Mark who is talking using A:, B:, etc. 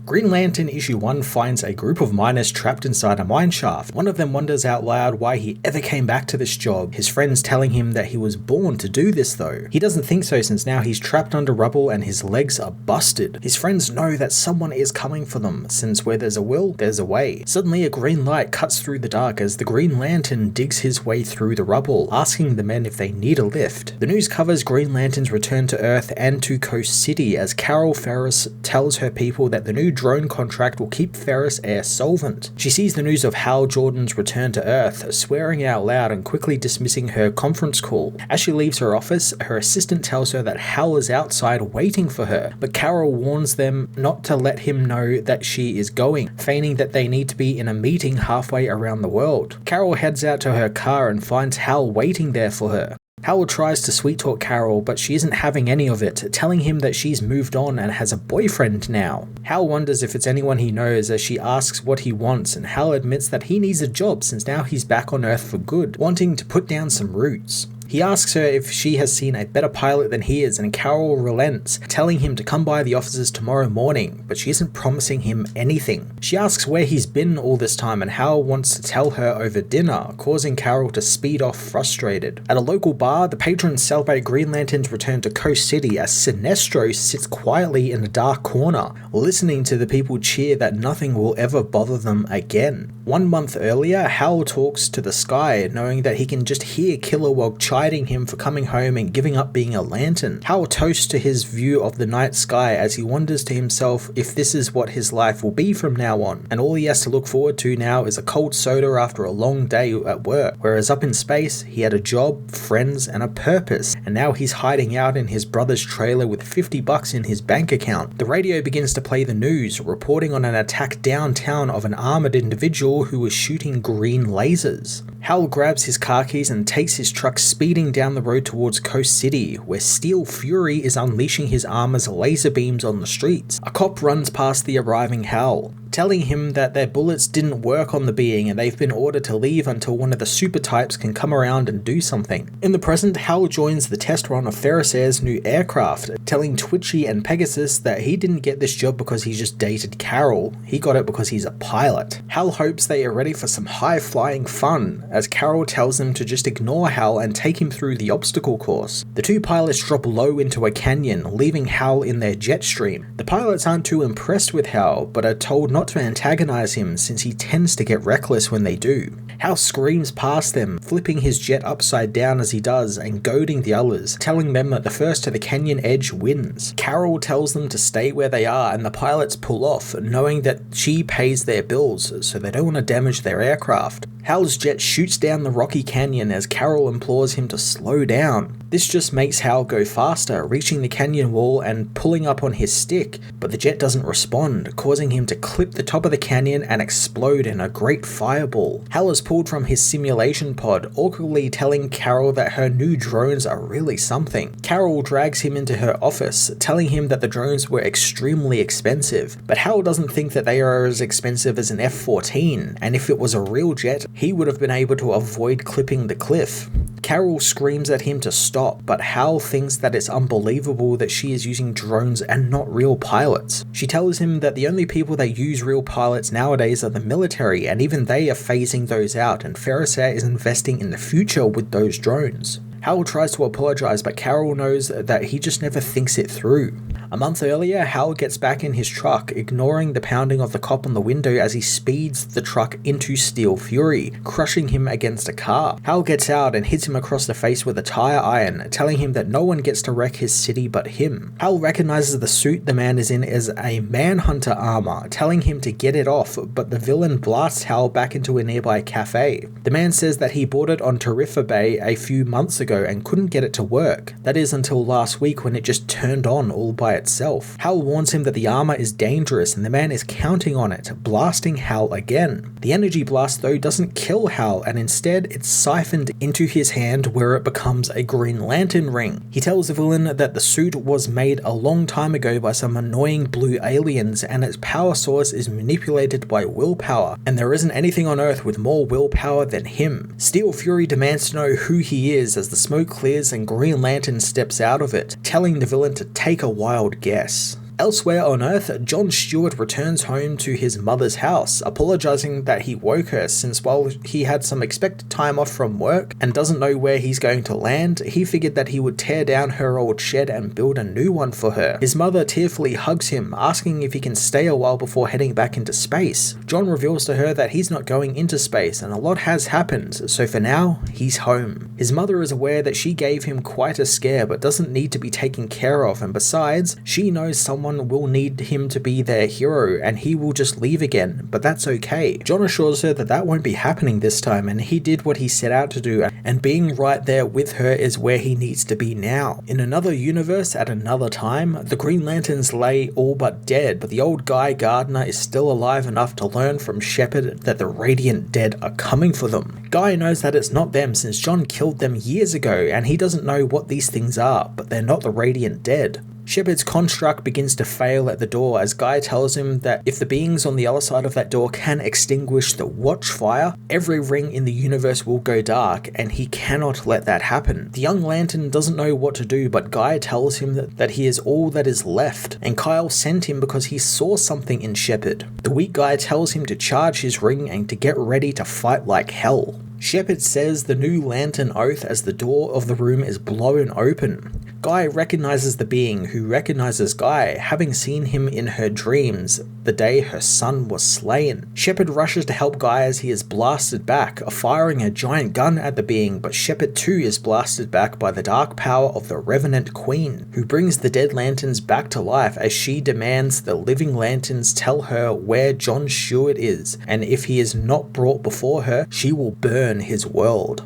A: Green Lantern issue 1 finds a group of miners trapped inside a mine shaft. One of them wonders out loud why he ever came back to this job, his friends telling him that he was born to do this though. He doesn't think so since now he's trapped under rubble and his legs are busted. His friends know that someone is coming for them, since where there's a will, there's a way. Suddenly a green light cuts through the dark as the Green Lantern digs his way through the rubble, asking the men if they need a lift. The news covers Green Lantern's return to Earth and to Coast City as Carol Ferris tells her people that the new drone contract will keep Ferris air solvent. She sees the news of Hal Jordan's return to Earth, swearing out loud and quickly dismissing her conference call. As she leaves her office, her assistant tells her that Hal is outside waiting for her, but Carol warns them not to let him know that she is going, feigning that they need to be in a meeting halfway around the world. Carol heads out to her car and finds Hal waiting there for her. Hal tries to sweet talk Carol, but she isn't having any of it, telling him that she's moved on and has a boyfriend now. Hal wonders if it's anyone he knows as she asks what he wants, and Hal admits that he needs a job since now he's back on Earth for good, wanting to put down some roots. He asks her if she has seen a better pilot than he is, and Carol relents, telling him to come by the offices tomorrow morning, but she isn't promising him anything. She asks where he's been all this time, and Hal wants to tell her over dinner, causing Carol to speed off frustrated. At a local bar, the patrons celebrate Green Lantern's return to Coast City as Sinestro sits quietly in a dark corner, listening to the people cheer that nothing will ever bother them again. 1 month earlier, Hal talks to the sky, knowing that he can just hear Kilowog chiding him for coming home and giving up being a lantern. Hal toasts to his view of the night sky as he wonders to himself if this is what his life will be from now on, and all he has to look forward to now is a cold soda after a long day at work, whereas up in space, he had a job, friends, and a purpose, and now he's hiding out in his brother's trailer with $50 in his bank account. The radio begins to play the news, reporting on an attack downtown of an armored individual who was shooting green lasers. Hal grabs his car keys and takes his truck speeding down the road towards Coast City, where Steel Fury is unleashing his armor's laser beams on the streets. A cop runs past the arriving Hal, telling him that their bullets didn't work on the being and they've been ordered to leave until one of the super types can come around and do something. In the present, Hal joins the test run of Ferris Air's new aircraft, telling Twitchy and Pegasus that he didn't get this job because he just dated Carol, he got it because he's a pilot. Hal hopes they are ready for some high-flying fun, as Carol tells them to just ignore Hal and take him through the obstacle course. The two pilots drop low into a canyon, leaving Hal in their jet stream. The pilots aren't too impressed with Hal, but are told not to antagonize him since he tends to get reckless when they do. Hal screams past them, flipping his jet upside down as he does and goading the others, telling them that the first to the canyon edge wins. Carol tells them to stay where they are and the pilots pull off, knowing that she pays their bills, so they don't want to damage their aircraft. Hal's jet shoots down the rocky canyon as Carol implores him to slow down. This just makes Hal go faster, reaching the canyon wall and pulling up on his stick, but the jet doesn't respond, causing him to clip the top of the canyon and explode in a great fireball. Hal is pulled from his simulation pod, awkwardly telling Carol that her new drones are really something. Carol drags him into her office, telling him that the drones were extremely expensive, but Hal doesn't think that they are as expensive as an F-14, and if it was a real jet, he would have been able to avoid clipping the cliff. Carol screams at him to stop, but Hal thinks that it's unbelievable that she is using drones and not real pilots. She tells him that the only people that use real pilots nowadays are the military, and even they are phasing those out, and Ferris Air is investing in the future with those drones. Hal tries to apologize, but Carol knows that he just never thinks it through. A month earlier, Hal gets back in his truck, ignoring the pounding of the cop on the window as he speeds the truck into Steel Fury, crushing him against a car. Hal gets out and hits him across the face with a tire iron, telling him that no one gets to wreck his city but him. Hal recognizes the suit the man is in as a Manhunter armor, telling him to get it off, but the villain blasts Hal back into a nearby cafe. The man says that he bought it on Tarifa Bay a few months ago and couldn't get it to work. That is until last week when it just turned on all by itself. Hal warns him that the armor is dangerous and the man is counting on it, blasting Hal again. The energy blast though doesn't kill Hal, and instead it's siphoned into his hand where it becomes a Green Lantern ring. He tells the villain that the suit was made a long time ago by some annoying blue aliens and its power source is manipulated by willpower, and there isn't anything on Earth with more willpower than him. Steel Fury demands to know who he is as the smoke clears and Green Lantern steps out of it, telling the villain to take a wild guess. Elsewhere on Earth, John Stewart returns home to his mother's house, apologizing that he woke her since while he had some expected time off from work and doesn't know where he's going to land, he figured that he would tear down her old shed and build a new one for her. His mother tearfully hugs him, asking if he can stay a while before heading back into space. John reveals to her that he's not going into space and a lot has happened, so for now, he's home. His mother is aware that she gave him quite a scare but doesn't need to be taken care of, and besides, she knows someone will need him to be their hero and he will just leave again, but that's okay. John assures her that that won't be happening this time and he did what he set out to do, and being right there with her is where he needs to be now. In another universe at another time, the Green Lanterns lay all but dead, but the old Guy Gardner is still alive enough to learn from Shepard that the Radiant Dead are coming for them. Guy knows that it's not them since John killed them years ago and he doesn't know what these things are, but they're not the Radiant Dead. Shepard's construct begins to fail at the door as Guy tells him that if the beings on the other side of that door can extinguish the watchfire, every ring in the universe will go dark and he cannot let that happen. The young Lantern doesn't know what to do, but Guy tells him that he is all that is left, and Kyle sent him because he saw something in Shepard. The weak Guy tells him to charge his ring and to get ready to fight like hell. Shepard says the new Lantern oath as the door of the room is blown open. Guy recognizes the being, who recognizes Guy, having seen him in her dreams the day her son was slain. Shepard rushes to help Guy as he is blasted back, firing a giant gun at the being, but Shepard too is blasted back by the dark power of the Revenant Queen, who brings the dead Lanterns back to life as she demands the living Lanterns tell her where John Stewart is, and if he is not brought before her, she will burn his world.